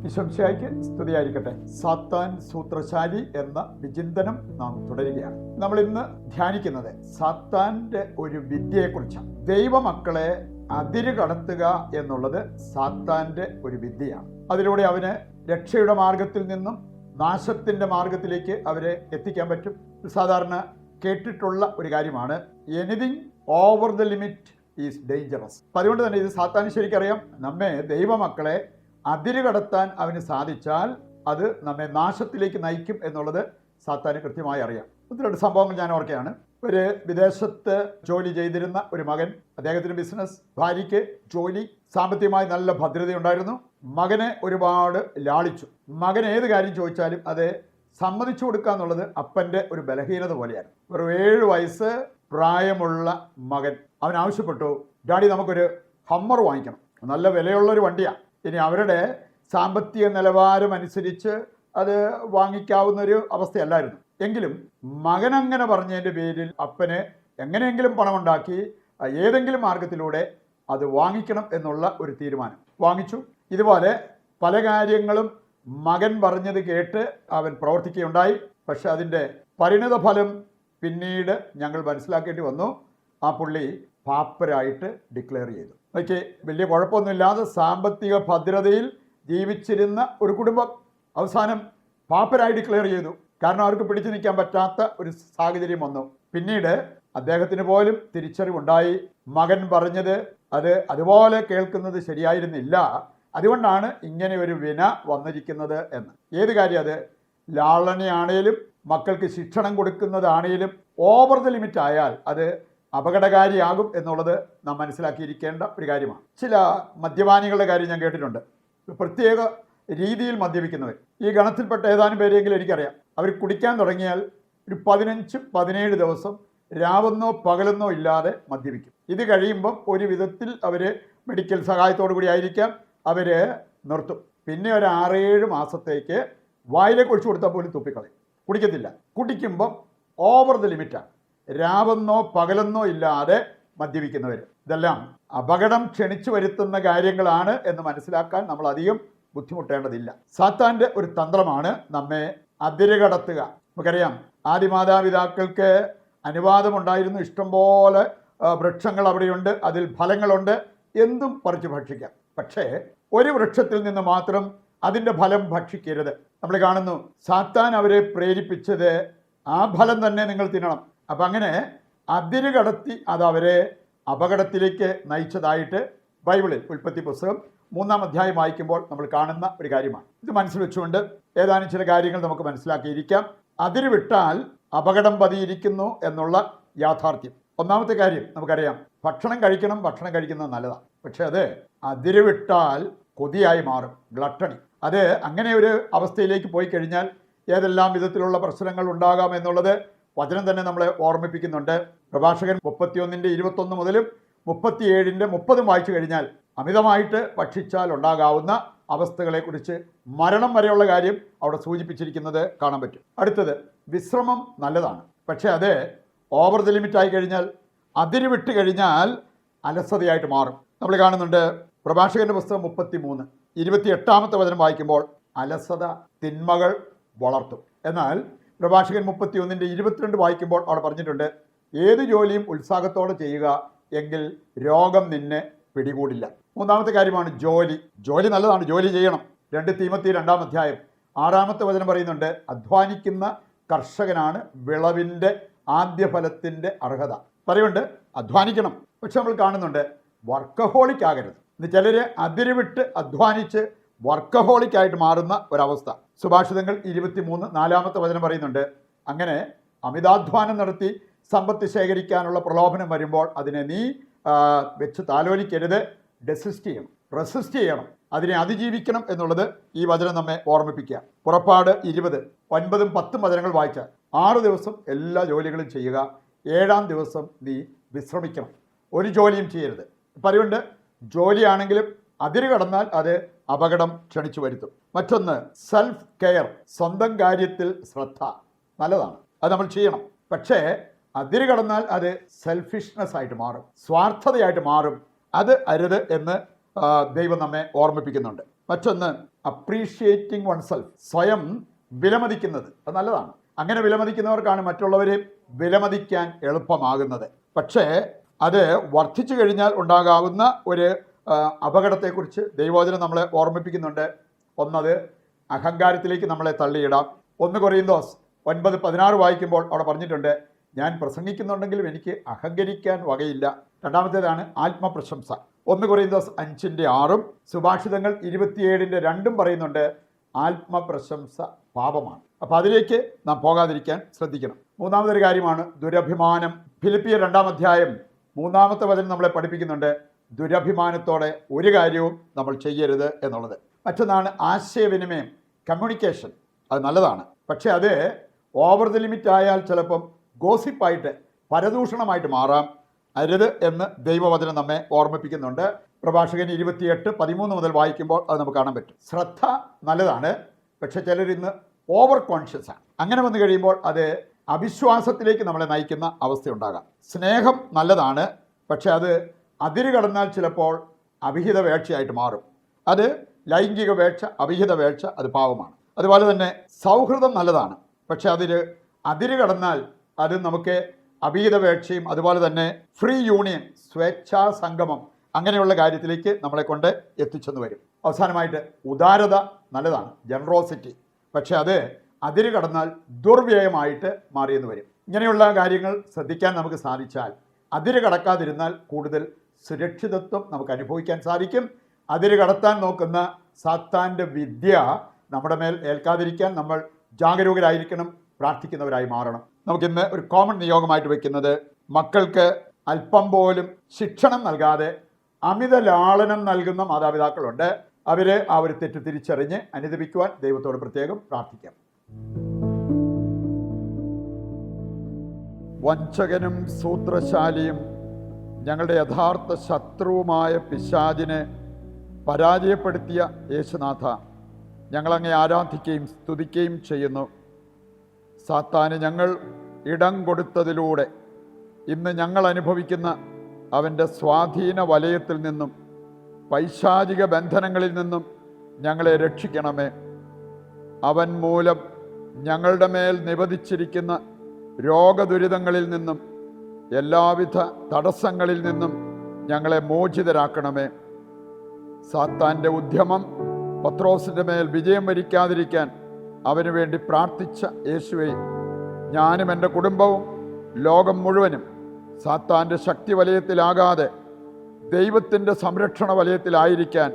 ഈശോമിശിഹായ്ക്ക് സ്തുതിയായിരിക്കട്ടെ. സാത്താൻ സൂത്രശാലി എന്ന വിചിന്തനം നാം തുടരുകയാണ്. നമ്മൾ ഇന്ന് ധ്യാനിക്കുന്നത് സാത്താന്റെ ഒരു വിദ്യയെക്കുറിച്ചാണ്. ദൈവമക്കളെ അതിര് കടത്തുക എന്നുള്ളത് സാത്താന്റെ ഒരു വിദ്യയാണ്. അതിലൂടെ അവന് രക്ഷയുടെ മാർഗത്തിൽ നിന്നും നാശത്തിന്റെ മാർഗത്തിലേക്ക് അവരെ എത്തിക്കാൻ പറ്റും. സാധാരണ കേട്ടിട്ടുള്ള ഒരു കാര്യമാണ്, anything over the limit is dangerous. അതുകൊണ്ട് തന്നെ ഇത് സാത്താന് ശരിക്കറിയാം, നമ്മെ ദൈവമക്കളെ അതിര് കടത്താൻ അവന് സാധിച്ചാൽ അത് നമ്മെ നാശത്തിലേക്ക് നയിക്കും എന്നുള്ളത് സാത്താന് കൃത്യമായി അറിയാം. ഒന്ന് രണ്ട് സംഭവങ്ങൾ ഞാൻ ഓർക്കുകയാണ്. ഒരു വിദേശത്ത് ജോലി ചെയ്തിരുന്ന ഒരു മകൻ, അദ്ദേഹത്തിന് ബിസിനസ്, ഭാര്യയ്ക്ക് ജോലി, സാമ്പത്തികമായി നല്ല ഭദ്രതയുണ്ടായിരുന്നു. മകനെ ഒരുപാട് ലാളിച്ചു. മകൻ ഏത് കാര്യം ചോദിച്ചാലും അത് സമ്മതിച്ചു കൊടുക്കുക എന്നുള്ളത് അപ്പൻ്റെ ഒരു ബലഹീനത പോലെയാണ്. ഒരു 7 വയസ്സ് പ്രായമുള്ള മകൻ അവൻ ആവശ്യപ്പെട്ടു, ഡാഡി നമുക്കൊരു ഹമ്മർ വാങ്ങിക്കണം, നല്ല വിലയുള്ളൊരു വണ്ടിയാണ്. ഇനി അവരുടെ സാമ്പത്തിക നിലവാരം അനുസരിച്ച് അത് വാങ്ങിക്കാവുന്ന ഒരു അവസ്ഥയല്ലായിരുന്നു. എങ്കിലും മകൻ അങ്ങനെ പറഞ്ഞതിൻ്റെ പേരിൽ അപ്പന് എങ്ങനെയെങ്കിലും പണമുണ്ടാക്കി ഏതെങ്കിലും മാർഗത്തിലൂടെ അത് വാങ്ങിക്കണം എന്നുള്ള ഒരു തീരുമാനം വാങ്ങിച്ചു. ഇതുപോലെ പല കാര്യങ്ങളും മകൻ പറഞ്ഞത് കേട്ട് അവൻ പ്രവർത്തിക്കുകയുണ്ടായി. പക്ഷെ അതിൻ്റെ പരിണിത ഫലം പിന്നീട് ഞങ്ങൾ മനസ്സിലാക്കേണ്ടി വന്നു. ആ പുള്ളി പാപ്പരായിട്ട് ഡിക്ലെയർ ചെയ്തു. ഓക്കെ, വലിയ കുഴപ്പമൊന്നുമില്ലാതെ സാമ്പത്തിക ഭദ്രതയിൽ ജീവിച്ചിരുന്ന ഒരു കുടുംബം അവസാനം പാപ്പരായി ഡിക്ലെയർ ചെയ്തു. കാരണം അവർക്ക് പിടിച്ചു നിൽക്കാൻ പറ്റാത്ത ഒരു സാഹചര്യം വന്നു. പിന്നീട് അദ്ദേഹത്തിന് പോലും തിരിച്ചറിവുണ്ടായി, മകൻ പറഞ്ഞത് അത് അതുപോലെ കേൾക്കുന്നത് ശരിയായിരുന്നില്ല, അതുകൊണ്ടാണ് ഇങ്ങനെ ഒരു വിന വന്നിരിക്കുന്നത് എന്ന്. ഏത് കാര്യം, അത് ലാളനയാണേലും മക്കൾക്ക് ശിക്ഷണം കൊടുക്കുന്നതാണേലും ഓവർ ദ ലിമിറ്റ് ആയാൽ അത് അപകടകാരിയാകും എന്നുള്ളത് നാം മനസ്സിലാക്കിയിരിക്കേണ്ട ഒരു കാര്യമാണ്. ചില മദ്യപാനികളുടെ കാര്യം ഞാൻ കേട്ടിട്ടുണ്ട്. പ്രത്യേക രീതിയിൽ മദ്യപിക്കുന്നവർ, ഈ ഗണത്തിൽപ്പെട്ട ഏതാനും പേരെങ്കിലും എനിക്കറിയാം. അവർ കുടിക്കാൻ തുടങ്ങിയാൽ ഒരു 15-17 ദിവസം രാവെന്നോ പകലെന്നോ ഇല്ലാതെ മദ്യപിക്കും. ഇത് കഴിയുമ്പം ഒരു വിധത്തിൽ അവർ മെഡിക്കൽ സഹായത്തോടു കൂടി ആയിരിക്കാം അവർ നിർത്തും. പിന്നെ ഒരു 6-7 മാസത്തേക്ക് വായിലേക്ക് ഒഴിച്ചു കൊടുത്താൽ പോലും തുപ്പിക്കളയും, കുടിക്കത്തില്ല. കുടിക്കുമ്പം ഓവർ ദ ലിമിറ്റാണ്, രാവെന്നോ പകലെന്നോ ഇല്ലാതെ മദ്യപിക്കുന്നവർ. ഇതെല്ലാം അപകടം ക്ഷണിച്ചു വരുത്തുന്ന കാര്യങ്ങളാണ് എന്ന് മനസ്സിലാക്കാൻ നമ്മൾ അധികം ബുദ്ധിമുട്ടേണ്ടതില്ല. സാത്താൻ്റെ ഒരു തന്ത്രമാണ് നമ്മെ അതിര് കടത്തുക. നമുക്കറിയാം, ആദിമാതാപിതാക്കൾക്ക് അനുവാദമുണ്ടായിരുന്നു, ഇഷ്ടംപോലെ വൃക്ഷങ്ങൾ അവിടെയുണ്ട്, അതിൽ ഫലങ്ങളുണ്ട്, എന്തും പറിച്ചു ഭക്ഷിക്കാം. പക്ഷേ ഒരു വൃക്ഷത്തിൽ നിന്ന് മാത്രം അതിൻ്റെ ഫലം ഭക്ഷിക്കരുത്. നമ്മൾ കാണുന്നു, സാത്താൻ അവരെ പ്രേരിപ്പിച്ചത് ആ ഫലം തന്നെ നിങ്ങൾ തിന്നണം. അപ്പം അങ്ങനെ അതിര് കടത്തി അത് അവരെ അപകടത്തിലേക്ക് നയിച്ചതായിട്ട് ബൈബിളിൽ ഉൽപ്പത്തി പുസ്തകം 3-ാം അധ്യായം വായിക്കുമ്പോൾ നമ്മൾ കാണുന്ന ഒരു കാര്യമാണ്. ഇത് മനസ്സിൽ വെച്ചുകൊണ്ട് ഏതാനും ചില കാര്യങ്ങൾ നമുക്ക് മനസ്സിലാക്കിയിരിക്കാം. അതിര് വിട്ടാൽ അപകടം പതിയിരിക്കുന്നു എന്നുള്ള യാഥാർത്ഥ്യം. ഒന്നാമത്തെ കാര്യം നമുക്കറിയാം, ഭക്ഷണം കഴിക്കുന്നത് നല്ലതാണ്. പക്ഷെ അത് അതിര് വിട്ടാൽ കൊതിയായി മാറും, ഗ്ലട്ടണി. അത് അങ്ങനെ ഒരു അവസ്ഥയിലേക്ക് പോയി കഴിഞ്ഞാൽ ഏതെല്ലാം വിധത്തിലുള്ള പ്രശ്നങ്ങൾ ഉണ്ടാകാം എന്നുള്ളത് വചനം തന്നെ നമ്മളെ ഓർമ്മിപ്പിക്കുന്നുണ്ട്. പ്രഭാഷകൻ 31:21 മുതലും 37:30 വായിച്ചു കഴിഞ്ഞാൽ അമിതമായിട്ട് ഭക്ഷിച്ചാൽ ഉണ്ടാകാവുന്ന അവസ്ഥകളെക്കുറിച്ച്, മരണം വരെയുള്ള കാര്യം അവിടെ സൂചിപ്പിച്ചിരിക്കുന്നത് കാണാൻ പറ്റും. അടുത്തത്, വിശ്രമം നല്ലതാണ്. പക്ഷേ അത് ഓവർ ദ ലിമിറ്റ് ആയി കഴിഞ്ഞാൽ, അതിര് വിട്ട് കഴിഞ്ഞാൽ അലസതയായിട്ട് മാറും. നമ്മൾ കാണുന്നുണ്ട് പ്രഭാഷകന്റെ പുസ്തകം 33:28 വചനം വായിക്കുമ്പോൾ, അലസത തിന്മകൾ വളർത്തും. എന്നാൽ പ്രഭാഷകൻ 31:22 വായിക്കുമ്പോൾ അവിടെ പറഞ്ഞിട്ടുണ്ട്, ഏത് ജോലിയും ഉത്സാഹത്തോടെ ചെയ്യുക, എങ്കിൽ രോഗം നിന്നെ പിടികൂടില്ല. മൂന്നാമത്തെ കാര്യമാണ് ജോലി നല്ലതാണ്, ജോലി ചെയ്യണം. 2 തീമോത്തി 2-ാം അധ്യായം 6-ാമത്തെ വചനം പറയുന്നുണ്ട്, അധ്വാനിക്കുന്ന കർഷകനാണ് വിളവിൻ്റെ ആദ്യ ഫലത്തിൻ്റെ അർഹത. പറയുന്നുണ്ട് അധ്വാനിക്കണം. പക്ഷെ നമ്മൾ കാണുന്നുണ്ട് വർക്കഹോളിക് ആകരുത്. ഇന്ന് ചിലർ അതിര് വിട്ട് അധ്വാനിച്ച് വർക്കഹോളിക്കായിട്ട് മാറുന്ന ഒരവസ്ഥ. സുഭാഷിതങ്ങൾ 23:4 വചനം പറയുന്നുണ്ട്, അങ്ങനെ അമിതാധ്വാനം നടത്തി സമ്പത്ത് ശേഖരിക്കാനുള്ള പ്രലോഭനം വരുമ്പോൾ അതിനെ നീ വെച്ച് താലോലിക്കരുത്, റെസിസ്റ്റ് ചെയ്യണം, അതിനെ അതിജീവിക്കണം എന്നുള്ളത് ഈ വചനം നമ്മെ ഓർമ്മിപ്പിക്കുക. പുറപ്പാട് 20:9-10 വചനങ്ങൾ വായിച്ചാൽ, 6 ദിവസം എല്ലാ ജോലികളും ചെയ്യുക, 7-ാം ദിവസം നീ വിശ്രമിക്കണം, ഒരു ജോലിയും ചെയ്യരുത്. അപ്പം അതുകൊണ്ട് ജോലിയാണെങ്കിലും അതിര് കടന്നാൽ അത് അപകടം ക്ഷണിച്ചു വരുത്തും. മറ്റൊന്ന്, സെൽഫ് കെയർ, സ്വന്തം കാര്യത്തിൽ ശ്രദ്ധ നല്ലതാണ്, അത് നമ്മൾ ചെയ്യണം. പക്ഷേ അതിര് കടന്നാൽ അത് സെൽഫിഷ്നെസ് ആയിട്ട് മാറും, സ്വാർത്ഥതയായിട്ട് മാറും. അത് അരുത് എന്ന് ദൈവം നമ്മെ ഓർമ്മിപ്പിക്കുന്നുണ്ട്. മറ്റൊന്ന്, അപ്രീഷിയേറ്റിംഗ് വൺസെൽഫ്, സ്വയം വിലമതിക്കുന്നത്. അത് നല്ലതാണ്. അങ്ങനെ വിലമതിക്കുന്നവർക്കാണ് മറ്റുള്ളവരെ വിലമതിക്കാൻ എളുപ്പമാകുന്നത്. പക്ഷേ അത് വർദ്ധിച്ചു കഴിഞ്ഞാൽ ഉണ്ടാകാവുന്ന ഒരു അപകടത്തെക്കുറിച്ച് ദൈവവചനം നമ്മളെ ഓർമ്മിപ്പിക്കുന്നുണ്ട്. ഒന്നത് അഹങ്കാരത്തിലേക്ക് നമ്മളെ തള്ളിയിടാം. 1 കൊരിന്തോസ് 9:16 വായിക്കുമ്പോൾ അവിടെ പറഞ്ഞിട്ടുണ്ട്, ഞാൻ പ്രസംഗിക്കുന്നുണ്ടെങ്കിലും എനിക്ക് അഹങ്കരിക്കാൻ വകയില്ല. രണ്ടാമത്തേതാണ് ആത്മപ്രശംസ. 1 കൊരിന്തോസ് 5:6 സുഭാഷിതങ്ങൾ 27:2 പറയുന്നുണ്ട്, ആത്മപ്രശംസ പാപമാണ്. അപ്പം അതിലേക്ക് നാം പോകാതിരിക്കാൻ ശ്രദ്ധിക്കണം. മൂന്നാമതൊരു കാര്യമാണ് ദുരഭിമാനം. ഫിലിപ്പിയർ 2-ാം അധ്യായം 3-ാമത്തെ വചനം നമ്മളെ പഠിപ്പിക്കുന്നുണ്ട്, ദുരഭിമാനത്തോടെ ഒരു കാര്യവും നമ്മൾ ചെയ്യരുത് എന്നുള്ളത്. മറ്റൊന്നാണ് ആശയവിനിമയം, കമ്മ്യൂണിക്കേഷൻ. അത് നല്ലതാണ്. പക്ഷേ അത് ഓവർ ദി ലിമിറ്റ് ആയാൽ ചിലപ്പം ഗോസിപ്പായിട്ട്, പരദൂഷണമായിട്ട് മാറാം. അരുത് എന്ന് ദൈവവചനം നമ്മെ ഓർമ്മിപ്പിക്കുന്നുണ്ട്. പ്രഭാഷകൻ 28:13 മുതൽ വായിക്കുമ്പോൾ അത് നമുക്ക് കാണാൻ പറ്റും. ശ്രദ്ധ നല്ലതാണ്, പക്ഷെ ചിലർ ഇന്ന് ഓവർ കോൺഷ്യസ് ആണ്. അങ്ങനെ വന്നു കഴിയുമ്പോൾ അത് അവിശ്വാസത്തിലേക്ക് നമ്മളെ നയിക്കുന്ന അവസ്ഥയുണ്ടാകാം. സ്നേഹം നല്ലതാണ്, പക്ഷെ അത് അതിര് കടന്നാൽ ചിലപ്പോൾ അവിഹിത വേഴ്ചയായിട്ട് മാറും. അത് ലൈംഗിക വേഴ്ച, അവിഹിത വേഴ്ച, അത് പാവമാണ്. അതുപോലെ തന്നെ സൗഹൃദം നല്ലതാണ്, പക്ഷെ അതിര് കടന്നാൽ അത് നമുക്ക് അവിഹിത വേഴ്ചയും അതുപോലെ തന്നെ ഫ്രീ യൂണിയൻ, സ്വേച്ഛാ സംഗമം, അങ്ങനെയുള്ള കാര്യത്തിലേക്ക് നമ്മളെ കൊണ്ട് എത്തിച്ചെന്ന് വരും. അവസാനമായിട്ട് ഉദാരത നല്ലതാണ്, ജനറോസിറ്റി, പക്ഷെ അത് അതിര് കടന്നാൽ ദുർവ്യയമായിട്ട് മാറിയെന്ന് വരും. ഇങ്ങനെയുള്ള കാര്യങ്ങൾ ശ്രദ്ധിക്കാൻ നമുക്ക് സാധിച്ചാൽ, അതിര് കടക്കാതിരുന്നാൽ കൂടുതൽ സുരക്ഷിതത്വം നമുക്ക് അനുഭവിക്കാൻ സാധിക്കും. അതിര് കടത്താൻ നോക്കുന്ന സാത്താൻ്റെ വിദ്യ നമ്മുടെ മേൽ ഏൽക്കാതിരിക്കാൻ നമ്മൾ ജാഗരൂകരായിരിക്കണം, പ്രാർത്ഥിക്കുന്നവരായി മാറണം. നമുക്കിന്ന് ഒരു കോമൺ നിയോഗമായിട്ട് വെക്കുന്നത്, മക്കൾക്ക് അല്പം പോലും ശിക്ഷണം നൽകാതെ അമിത ലാളനം നൽകുന്ന മാതാപിതാക്കളുണ്ട്. അവരെ ആ ഒരു തെറ്റ് തിരിച്ചറിഞ്ഞ് അനുദപിക്കുവാൻ ദൈവത്തോട് പ്രത്യേകം പ്രാർത്ഥിക്കാം. വഞ്ചകനും സൂത്രശാലിയും ഞങ്ങളുടെ യഥാർത്ഥ ശത്രുവുമായ പിശാചിനെ പരാജയപ്പെടുത്തിയ യേശുനാഥ, ഞങ്ങളങ്ങേ ആരാധിക്കുകയും സ്തുതിക്കുകയും ചെയ്യുന്നു. സാത്താന് ഞങ്ങൾ ഇടം കൊടുത്തതിലൂടെ ഇന്ന് ഞങ്ങൾ അനുഭവിക്കുന്ന അവൻ്റെ സ്വാധീന വലയത്തിൽ നിന്നും പൈശാചിക ബന്ധനങ്ങളിൽ നിന്നും ഞങ്ങളെ രക്ഷിക്കണമേ. അവൻ മൂലം ഞങ്ങളുടെ മേൽ നിവധിച്ചിരിക്കുന്ന രോഗദുരിതങ്ങളിൽ നിന്നും എല്ലാവിധ തടസ്സങ്ങളിൽ നിന്നും ഞങ്ങളെ മോചിതരാക്കണമേ. സാത്താൻ്റെ ഉദ്യമം പത്രോസിൻ്റെ മേൽ വിജയം വരിക്കാതിരിക്കാൻ അവന് വേണ്ടി പ്രാർത്ഥിച്ച യേശുവേ, ഞാനും എൻ്റെ കുടുംബവും ലോകം മുഴുവനും സാത്താൻ്റെ ശക്തി വലയത്തിലാകാതെ ദൈവത്തിൻ്റെ സംരക്ഷണ വലയത്തിലായിരിക്കാൻ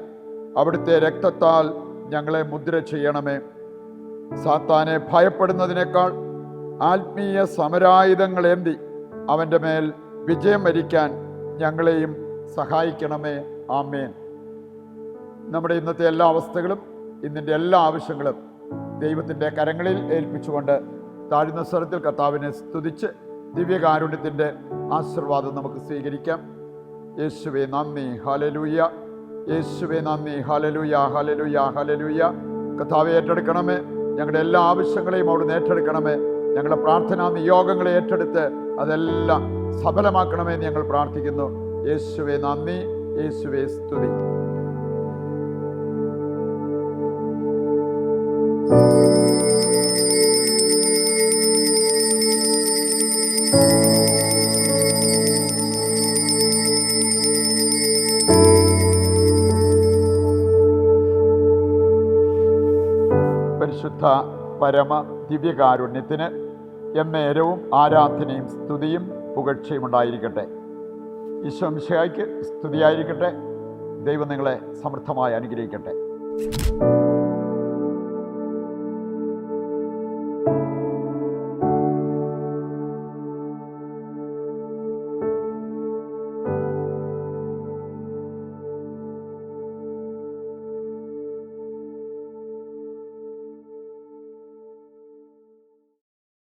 അവിടുത്തെ രക്തത്താൽ ഞങ്ങളെ മുദ്ര ചെയ്യണമേ. സാത്താനെ ഭയപ്പെടുന്നതിനേക്കാൾ ആത്മീയ സമരായുധങ്ങളേന്തി അവൻ്റെ മേൽ വിജയം വരിക്കാൻ ഞങ്ങളെയും സഹായിക്കണമേ. ആമേൻ. നമ്മുടെ ഇന്നത്തെ എല്ലാ അവസ്ഥകളും, ഇന്നിൻ്റെ എല്ലാ ആവശ്യങ്ങളും ദൈവത്തിൻ്റെ കരങ്ങളിൽ ഏൽപ്പിച്ചുകൊണ്ട് താഴ്ന്ന സ്വരത്തിൽ കർത്താവിനെ സ്തുതിച്ച് ദിവ്യകാരുണ്യത്തിൻ്റെ ആശീർവാദം നമുക്ക് സ്വീകരിക്കാം. യേശുവേ നന്ദി, ഹല്ലേലൂയ. യേശുവേ നന്ദി, ഹല്ലേലൂയ, ഹല്ലേലൂയ, ഹല്ലേലൂയ. കർത്താവെ ഏറ്റെടുക്കണമേ. ഞങ്ങളുടെ എല്ലാ ആവശ്യങ്ങളെയും അവിടുന്ന് ഏറ്റെടുക്കണമേ. ഞങ്ങളുടെ പ്രാർത്ഥനാ നിയോഗങ്ങളെ ഏറ്റെടുത്ത് അതെല്ലാം സഫലമാക്കണമെന്ന് ഞങ്ങൾ പ്രാർത്ഥിക്കുന്നു. യേശുവേ നന്ദി, യേശുവേ സ്തുതി. പരിശുദ്ധ പരമ ദിവ്യകാരുണ്യത്തിന് എന്നേരവും ആരാധനയും സ്തുതിയും പുകഴ്ചയും ഉണ്ടായിരിക്കട്ടെ. ഈശോ മിശിഹായ്ക്ക് സ്തുതിയായിരിക്കട്ടെ. ദൈവം നിങ്ങളെ സമൃദ്ധമായി അനുഗ്രഹിക്കട്ടെ.